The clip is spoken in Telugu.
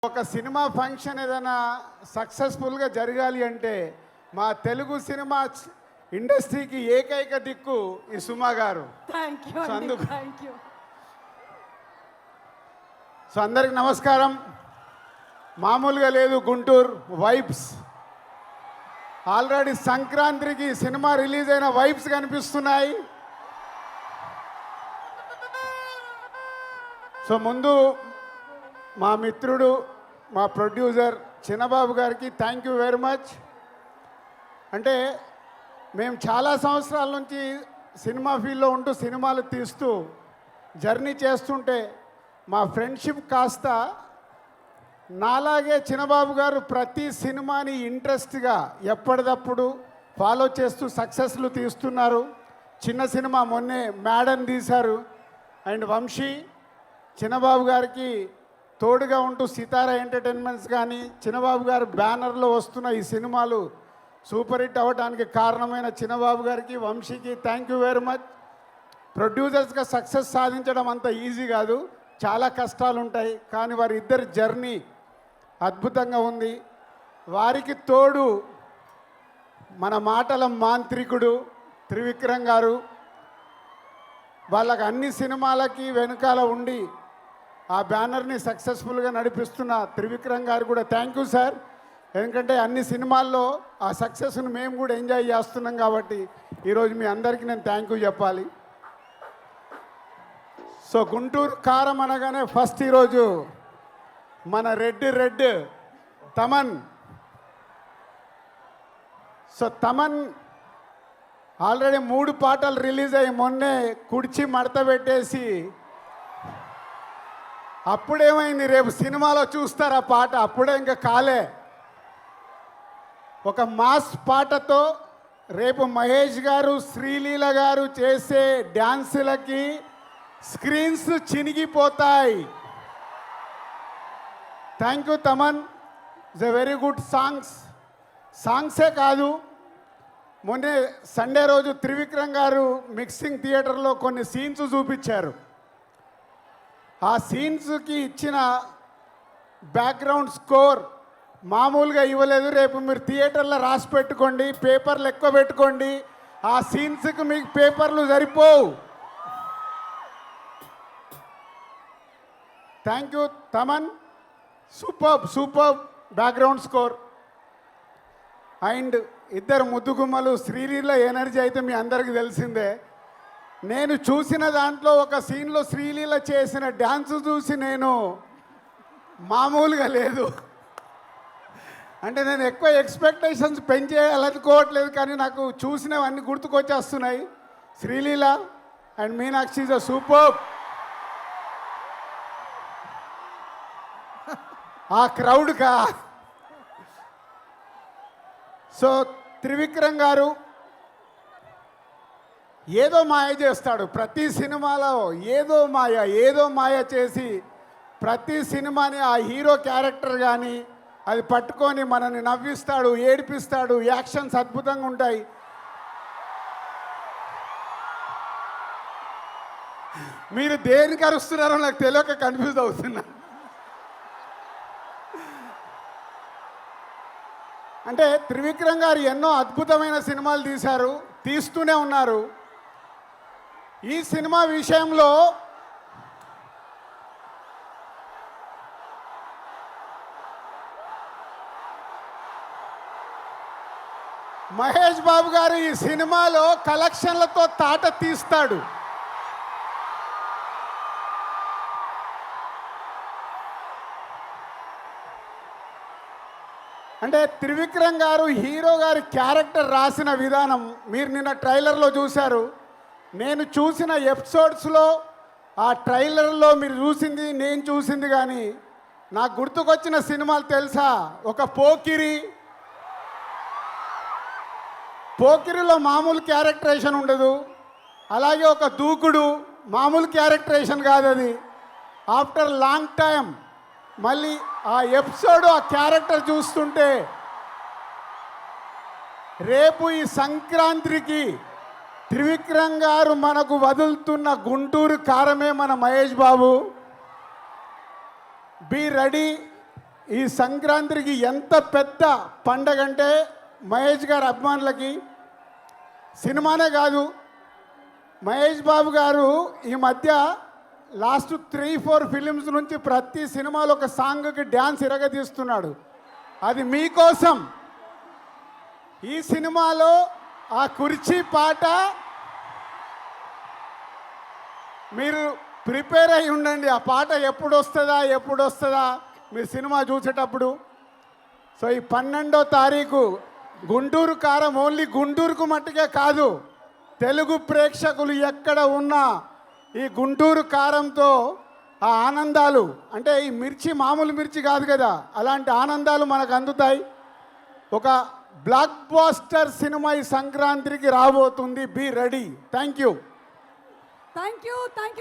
ఒక సినిమా ఫంక్షన్ ఏదైనా సక్సెస్ఫుల్గా జరగాలి అంటే మా తెలుగు సినిమా ఇండస్ట్రీకి ఏకైక దిక్కు ఈ సుమా గారు. సో అందరికి నమస్కారం. మామూలుగా లేదు గుంటూరు వైబ్స్. ఆల్రెడీ సంక్రాంతికి సినిమా రిలీజ్ అయిన వైబ్స్ కనిపిస్తున్నాయి. సో ముందు మా మిత్రుడు మా ప్రొడ్యూసర్ చిన్నబాబు గారికి థ్యాంక్ యూ వెరీ మచ్. అంటే మేము చాలా సంవత్సరాల నుంచి సినిమా ఫీల్డ్లో ఉంటూ సినిమాలు తీస్తూ జర్నీ చేస్తుంటే మా ఫ్రెండ్షిప్ కాస్త నాలాగే చిన్నబాబు గారు ప్రతి సినిమాని ఇంట్రెస్ట్గా ఎప్పటికప్పుడు ఫాలో చేస్తూ సక్సెస్లు తీస్తున్నారు. చిన్న సినిమా మొన్నే మేడన్ తీశారు. అండ్ వంశీ చిన్నబాబు గారికి తోడుగా ఉంటూ సితారా ఎంటర్టైన్మెంట్స్ కానీ చిన్నబాబు గారు బ్యానర్లో వస్తున్న ఈ సినిమాలు సూపర్ హిట్ అవ్వడానికి కారణమైన చిన్నబాబు గారికి వంశీకి థ్యాంక్ యూ వెరీ మచ్. ప్రొడ్యూసర్స్గా సక్సెస్ సాధించడం అంత ఈజీ కాదు, చాలా కష్టాలు ఉంటాయి. కానీ వారి ఇద్దరి జర్నీ అద్భుతంగా ఉంది. వారికి తోడు మన మాటల మాంత్రికుడు త్రివిక్రమ్ గారు. వాళ్ళకి అన్ని సినిమాలకి వెనకాల ఉండి ఆ బ్యానర్ని సక్సెస్ఫుల్గా నడిపిస్తున్న త్రివిక్రమ్ గారు కూడా థ్యాంక్ యూ సార్. ఎందుకంటే అన్ని సినిమాల్లో ఆ సక్సెస్ను మేము కూడా ఎంజాయ్ చేస్తున్నాం కాబట్టి ఈరోజు మీ అందరికీ నేను థ్యాంక్ యూ చెప్పాలి. సో గుంటూరు కారం అనగానే ఫస్ట్ ఈరోజు మన red Thaman. So Thaman already 3 పాటలు రిలీజ్ అయ్యి మొన్నే కుడిచి మడత పెట్టేసి అప్పుడేమైంది, రేపు సినిమాలో చూస్తారు ఆ పాట. అప్పుడే ఇంకా కాలే. ఒక మాస్ పాటతో రేపు మహేష్ గారు శ్రీలీల గారు చేసే డ్యాన్సులకి స్క్రీన్స్ చినిగిపోతాయి. Thank you Thaman. It's a very good సాంగ్సే కాదు, మొన్నే సండే రోజు త్రివిక్రమ్ గారు మిక్సింగ్ థియేటర్లో కొన్ని సీన్స్ చూపించారు. ఆ సీన్స్కి ఇచ్చిన బ్యాక్గ్రౌండ్ స్కోర్ మామూలుగా ఇవ్వలేదు. రేపు మీరు థియేటర్లో రాసి పెట్టుకోండి, పేపర్లు ఎక్కువ పెట్టుకోండి. ఆ సీన్స్కి మీకు పేపర్లు సరిపోవు. Thank you Thaman. Super background score. And ఇద్దరు ముద్దుగుమ్మలు శ్రీలీల ఎనర్జీ అయితే మీ అందరికీ తెలిసిందే. నేను చూసిన దాంట్లో ఒక సీన్లో శ్రీలీల చేసిన డ్యాన్స్ చూసి నేను మామూలుగా లేదు. అంటే నేను ఎక్కువ ఎక్స్పెక్టేషన్స్ పెంచేయాలనుకోవట్లేదు, కానీ నాకు చూసినవన్నీ గుర్తుకొచ్చేస్తున్నాయి. Sreeleela and Meenakshi is a super. ఆ క్రౌడ్గా. సో త్రివిక్రమ్ గారు ఏదో మాయ చేస్తాడు ప్రతి సినిమాలో. ఏదో మాయ చేసి ప్రతి సినిమాని ఆ హీరో క్యారెక్టర్ కానీ అది పట్టుకొని మనల్ని నవ్విస్తాడు, ఏడిపిస్తాడు. యాక్షన్స్ అద్భుతంగా ఉంటాయి. మీరు దేనికి అరుస్తున్నారో నాకు తెలియక కన్ఫ్యూజ్ అవుతున్నా. అంటే త్రివిక్రమ్ గారు ఎన్నో అద్భుతమైన సినిమాలు తీస్తూనే ఉన్నారు. ఈ సినిమా విషయంలో మహేష్ బాబు గారు ఈ సినిమాలో కలెక్షన్లతో తాట తీస్తాడు. అంటే త్రివిక్రమ్ గారు హీరో గారి క్యారెక్టర్ రాసిన విధానం మీరు నిన్న ట్రైలర్లో చూశారు. నేను చూసిన ఎపిసోడ్స్లో ఆ ట్రైలర్లో మీరు చూసింది నేను చూసింది కానీ నాకు గుర్తుకొచ్చిన సినిమాలు తెలుసా? ఒక పోకిరిలో మామూలు క్యారెక్టరేషన్ ఉండదు. అలాగే ఒక దూకుడు మామూలు క్యారెక్టరేషన్ కాదు అది. ఆఫ్టర్ లాంగ్ టైం మళ్ళీ ఆ ఎపిసోడ్ ఆ క్యారెక్టర్ చూస్తుంటే రేపు ఈ సంక్రాంతికి త్రివిక్రమ్ గారు మనకు వదులుతున్న గుంటూరు కారమే మన మహేష్ బాబు. బీ రెడీ ఈ సంక్రాంతికి ఎంత పెద్ద పండగ అంటే మహేష్ గారి అభిమానులకి సినిమానే కాదు, మహేష్ బాబు గారు ఈ మధ్య లాస్ట్ 3-4 ఫిలిమ్స్ నుంచి ప్రతి సినిమాలో ఒక సాంగ్కి డ్యాన్స్ ఇరగదీస్తున్నాడు. అది మీకోసం. ఈ సినిమాలో ఆ కుర్చీ పాట మీరు ప్రిపేర్ అయి ఉండండి. ఆ పాట ఎప్పుడు వస్తుందా మీరు సినిమా చూసేటప్పుడు. సో ఈ 12వ తారీఖు గుంటూరు కారం ఓన్లీ గుంటూరుకు మట్టుకే కాదు, తెలుగు ప్రేక్షకులు ఎక్కడ ఉన్నా ఈ గుంటూరు కారంతో ఆ ఆనందాలు, అంటే ఈ మిర్చి మామూలు మిర్చి కాదు కదా, అలాంటి ఆనందాలు మనకు అందుతాయి. ఒక బ్లాక్ బాస్టర్ సినిమా ఈ సంక్రాంతికి రాబోతుంది. Be ready. Thank you.